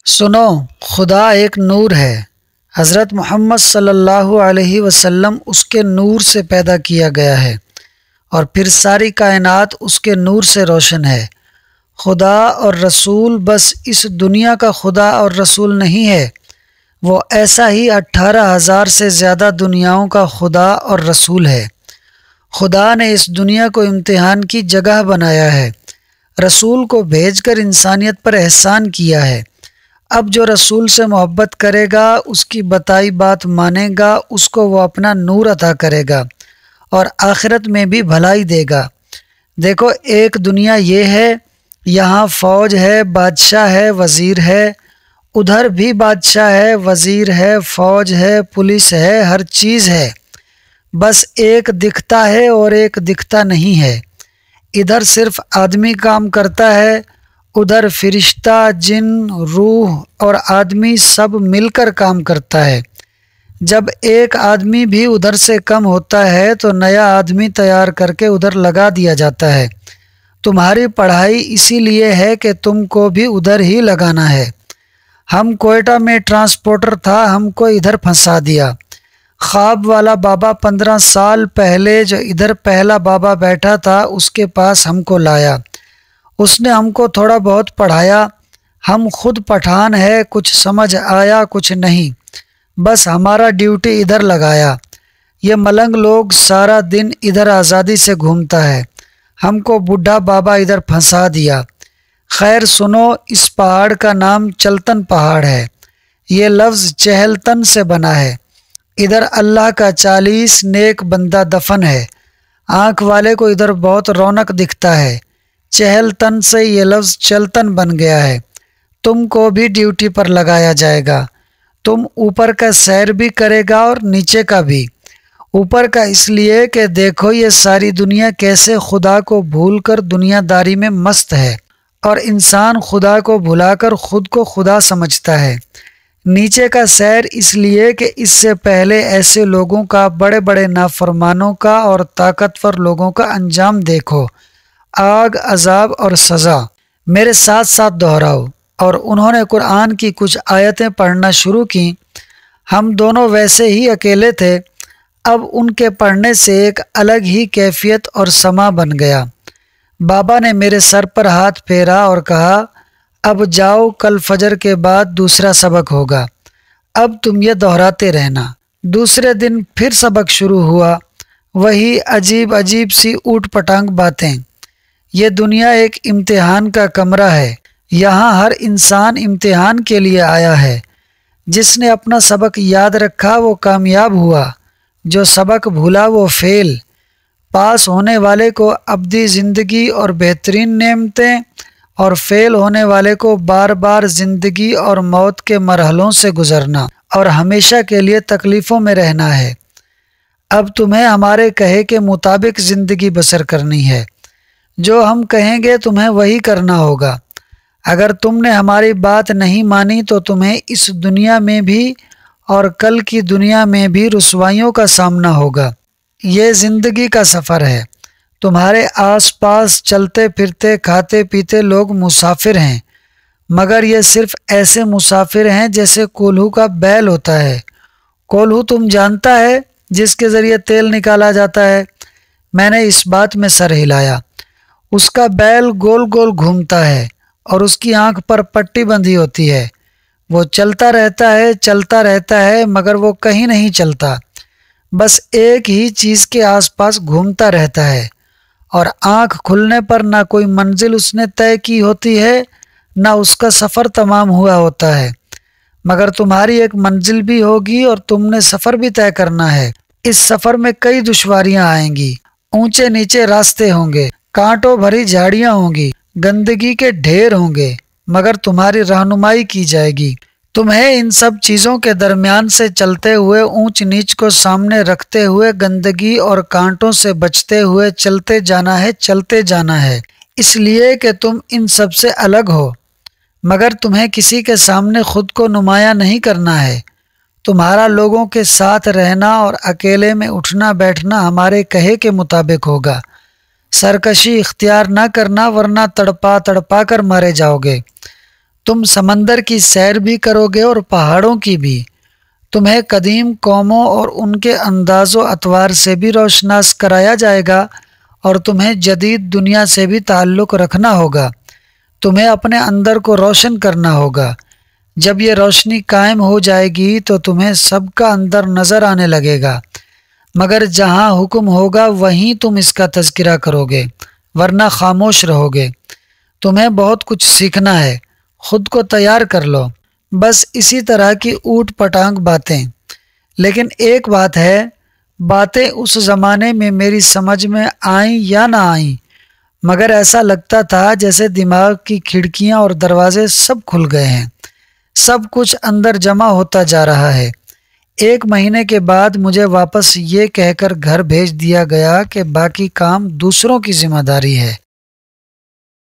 سنو، خدا ایک نور ہے۔ حضرت محمد صلی اللہ علیہ وسلم اس کے نور سے پیدا کیا گیا ہے اور پھر ساری کائنات اس کے نور سے روشن ہے۔ خدا اور رسول بس اس دنیا کا خدا اور رسول نہیں ہے، وہ ایسا ہی 18,000 سے زیادہ دنیاؤں کا خدا اور رسول ہے۔ خدا نے اس دنیا کو امتحان کی جگہ بنایا ہے، رسول کو بھیج کر انسانیت پر احسان کیا ہے۔ اب جو رسول سے محبت کرے گا، اس کی بتائی بات مانے گا، اس کو وہ اپنا نور عطا کرے گا اور آخرت میں بھی بھلائی دے گا۔ دیکھو، ایک دنیا یہ ہے، یہاں فوج ہے، بادشاہ ہے، وزیر ہے، ادھر بھی بادشاہ ہے، وزیر ہے، فوج ہے، پولیس ہے، ہر چیز ہے، بس ایک دکھتا ہے اور ایک دکھتا نہیں ہے۔ ادھر صرف آدمی کام کرتا ہے، ادھر فرشتہ، جن، روح اور آدمی سب مل کر کام کرتا ہے۔ جب ایک آدمی بھی ادھر سے کم ہوتا ہے تو نیا آدمی تیار کر کے ادھر لگا دیا جاتا ہے۔ تمہاری پڑھائی اسی لیے ہے کہ تم کو بھی ادھر ہی لگانا ہے۔ ہم کوئٹہ میں ٹرانسپورٹر تھا، ہم کو ادھر پھنسا دیا۔ خواب والا بابا 15 سال پہلے جو ادھر پہلا بابا بیٹھا تھا، اس کے پاس ہم کو لایا۔ اس نے ہم کو تھوڑا بہت پڑھایا۔ ہم خود پٹھان ہے، کچھ سمجھ آیا کچھ نہیں، بس ہمارا ڈیوٹی ادھر لگایا۔ یہ ملنگ لوگ سارا دن ادھر آزادی سے گھومتا ہے، ہم کو بڈھا بابا ادھر پھنسا دیا۔ خیر سنو، اس پہاڑ کا نام چلتن پہاڑ ہے۔ یہ لفظ چہلتن سے بنا ہے۔ ادھر اللہ کا 40 نیک بندہ دفن ہے۔ آنکھ والے کو ادھر بہت رونق دکھتا ہے۔ چہل تن سے یہ لفظ چلتن بن گیا ہے۔ تم کو بھی ڈیوٹی پر لگایا جائے گا۔ تم اوپر کا سیر بھی کرے گا اور نیچے کا بھی۔ اوپر کا اس لیے کہ دیکھو یہ ساری دنیا کیسے خدا کو بھول کر دنیا داری میں مست ہے اور انسان خدا کو بھلا کر خود کو خدا سمجھتا ہے۔ نیچے کا سیر اس لیے کہ اس سے پہلے ایسے لوگوں کا، بڑے بڑے نافرمانوں کا اور طاقتور لوگوں کا انجام دیکھو، آگ، عذاب اور سزا۔ میرے ساتھ ساتھ دہراؤ۔ اور انہوں نے قرآن کی کچھ آیتیں پڑھنا شروع کی۔ ہم دونوں ویسے ہی اکیلے تھے، اب ان کے پڑھنے سے ایک الگ ہی کیفیت اور سما بن گیا۔ بابا نے میرے سر پر ہاتھ پھیرا اور کہا، اب جاؤ، کل فجر کے بعد دوسرا سبق ہوگا، اب تم یہ دہراتے رہنا۔ دوسرے دن پھر سبق شروع ہوا، وہی عجیب عجیب سی اوٹ پٹانگ باتیں۔ یہ دنیا ایک امتحان کا کمرہ ہے، یہاں ہر انسان امتحان کے لیے آیا ہے۔ جس نے اپنا سبق یاد رکھا وہ کامیاب ہوا، جو سبق بھولا وہ فیل۔ پاس ہونے والے کو ابدی زندگی اور بہترین نعمتیں، اور فیل ہونے والے کو بار بار زندگی اور موت کے مرحلوں سے گزرنا اور ہمیشہ کے لیے تکلیفوں میں رہنا ہے۔ اب تمہیں ہمارے کہے کے مطابق زندگی بسر کرنی ہے۔ جو ہم کہیں گے تمہیں وہی کرنا ہوگا۔ اگر تم نے ہماری بات نہیں مانی تو تمہیں اس دنیا میں بھی اور کل کی دنیا میں بھی رسوائیوں کا سامنا ہوگا۔ یہ زندگی کا سفر ہے۔ تمہارے آس پاس چلتے پھرتے کھاتے پیتے لوگ مسافر ہیں، مگر یہ صرف ایسے مسافر ہیں جیسے کولہو کا بیل ہوتا ہے۔ کولہو تم جانتا ہے، جس کے ذریعے تیل نکالا جاتا ہے؟ میں نے اس بات میں سر ہلایا۔ اس کا بیل گول گول گھومتا ہے اور اس کی آنکھ پر پٹی بندھی ہوتی ہے۔ وہ چلتا رہتا ہے مگر وہ کہیں نہیں چلتا، بس ایک ہی چیز کے آس پاس گھومتا رہتا ہے، اور آنکھ کھلنے پر نہ کوئی منزل اس نے طے کی ہوتی ہے، نہ اس کا سفر تمام ہوا ہوتا ہے۔ مگر تمہاری ایک منزل بھی ہوگی اور تم نے سفر بھی طے کرنا ہے۔ اس سفر میں کئی دشواریاں آئیں گی، اونچے نیچے راستے ہوں گے، کانٹوں بھری جھاڑیاں ہوں گی، گندگی کے ڈھیر ہوں گے، مگر تمہاری رہنمائی کی جائے گی۔ تمہیں ان سب چیزوں کے درمیان سے چلتے ہوئے، اونچ نیچ کو سامنے رکھتے ہوئے، گندگی اور کانٹوں سے بچتے ہوئے چلتے جانا ہے، اس لیے کہ تم ان سب سے الگ ہو، مگر تمہیں کسی کے سامنے خود کو نمایاں نہیں کرنا ہے۔ تمہارا لوگوں کے ساتھ رہنا اور اکیلے میں اٹھنا بیٹھنا ہمارے کہے کے مطابق ہوگا۔ سرکشی اختیار نہ کرنا، ورنہ تڑپا تڑپا کر مارے جاؤ گے۔ تم سمندر کی سیر بھی کرو گے اور پہاڑوں کی بھی۔ تمہیں قدیم قوموں اور ان کے انداز و اطوار سے بھی روشناس کرایا جائے گا اور تمہیں جدید دنیا سے بھی تعلق رکھنا ہوگا۔ تمہیں اپنے اندر کو روشن کرنا ہوگا۔ جب یہ روشنی قائم ہو جائے گی تو تمہیں سب کا اندر نظر آنے لگے گا، مگر جہاں حکم ہوگا وہیں تم اس کا تذکرہ کرو گے، ورنہ خاموش رہو گے۔ تمہیں بہت کچھ سیکھنا ہے، خود کو تیار کر لو۔ بس اسی طرح کی اوٹ پٹانگ باتیں۔ لیکن ایک بات ہے، باتیں اس زمانے میں میری سمجھ میں آئیں یا نہ آئیں، مگر ایسا لگتا تھا جیسے دماغ کی کھڑکیاں اور دروازے سب کھل گئے ہیں، سب کچھ اندر جمع ہوتا جا رہا ہے۔ 1 مہینے کے بعد مجھے واپس یہ کہہ کر گھر بھیج دیا گیا کہ باقی کام دوسروں کی ذمہ داری ہے۔